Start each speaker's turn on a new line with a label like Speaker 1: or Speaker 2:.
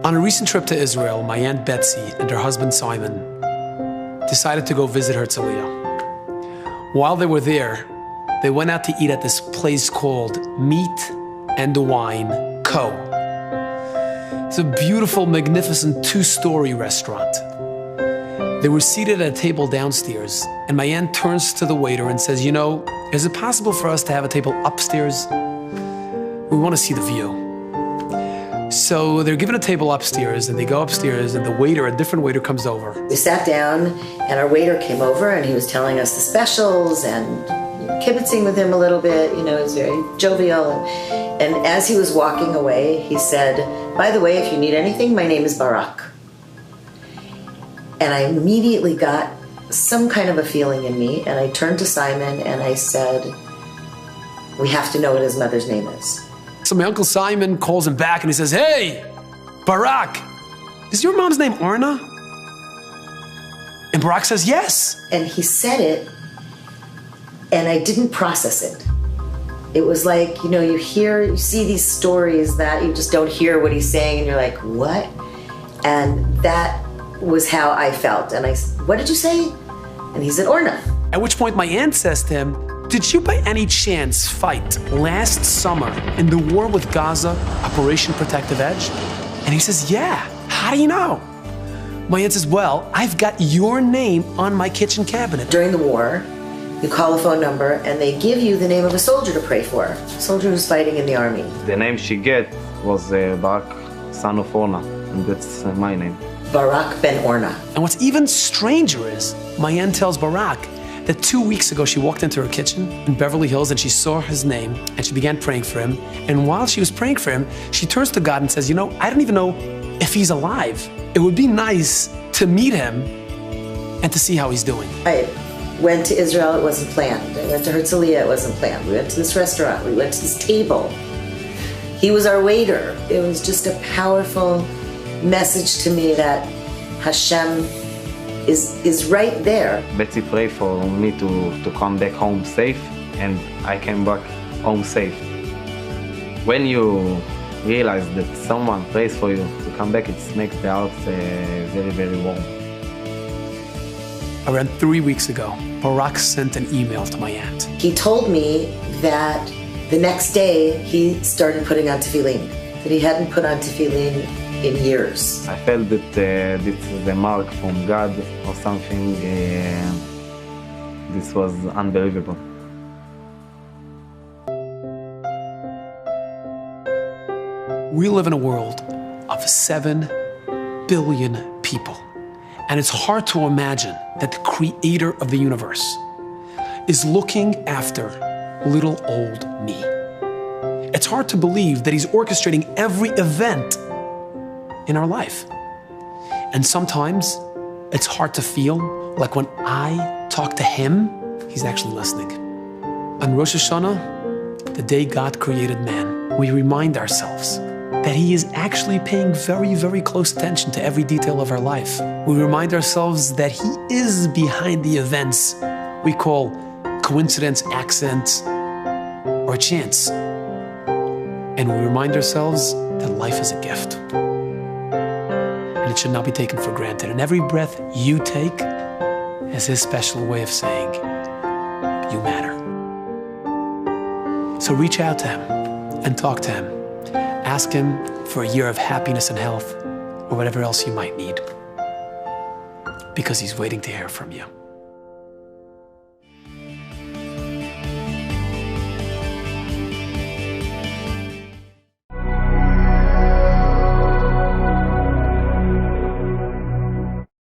Speaker 1: On a recent trip to Israel, my Aunt Betsy and her husband Simon decided to go visit Herzliya. While they were there, they went out to eat at this place called Meat and Wine Co. It's a beautiful, magnificent two-story restaurant. They were seated at a table downstairs, and my aunt turns to the waiter and says, "You know, is it possible for us to have a table upstairs? We want to see the view." So they're given a table upstairs, and they go upstairs, and a different waiter comes over.
Speaker 2: We sat down, and our waiter came over, and he was telling us the specials and kibitzing with him a little bit. You know, he was very jovial. And as he was walking away, he said, "By the way, if you need anything, my name is Barak." And I immediately got some kind of a feeling in me, and I turned to Simon and I said, "We have to know what his mother's name is."
Speaker 1: So my Uncle Simon calls him back and he says, "Hey, Barak, is your mom's name Orna?" And Barak says, "Yes."
Speaker 2: And he said it, and I didn't process it. It was like, you know, you see these stories that you just don't hear what he's saying, and you're like, what? And that was how I felt. And I said, "What did you say?" And he said, "Orna."
Speaker 1: At which point my aunt says to him, "Did you by any chance fight last summer in the war with Gaza, Operation Protective Edge?" And he says, "Yeah, how do you know?" My aunt says, "Well, I've got your name on my kitchen cabinet."
Speaker 2: During the war, you call a phone number and they give you the name of a soldier to pray for, a soldier who's fighting in the army.
Speaker 3: The name she get was Barak, son of Orna, and that's my name.
Speaker 2: Barak ben Orna.
Speaker 1: And what's even stranger is, my aunt tells Barak that 2 weeks ago she walked into her kitchen in Beverly Hills and she saw his name and she began praying for him. And while she was praying for him, she turns to God and says, "You know, I don't even know if he's alive. It would be nice to meet him and to see how he's doing."
Speaker 2: I went to Israel, it wasn't planned. I went to Herzliya, it wasn't planned. We went to this restaurant, we went to this table. He was our waiter. It was just a powerful message to me that Hashem is right there.
Speaker 3: Betsy prayed for me to come back home safe, and I came back home safe. When you realize that someone prays for you to come back, it makes the heart very, very warm.
Speaker 1: Around 3 weeks ago, Barak sent an email to my aunt.
Speaker 2: He told me that the next day he started putting on tefillin, that he hadn't put on tefillin in years.
Speaker 3: I felt that this is a mark from God or something. This was unbelievable.
Speaker 1: We live in a world of 7 billion people. And it's hard to imagine that the creator of the universe is looking after little old me. It's hard to believe that he's orchestrating every event in our life. And sometimes it's hard to feel like when I talk to him, he's actually listening. On Rosh Hashanah, the day God created man, we remind ourselves that he is actually paying very, very close attention to every detail of our life. We remind ourselves that he is behind the events we call coincidence, accident, or chance. And we remind ourselves that life is a gift. And it should not be taken for granted. And every breath you take is his special way of saying, you matter. So reach out to him and talk to him. Ask him for a year of happiness and health, or whatever else you might need, because he's waiting to hear from you.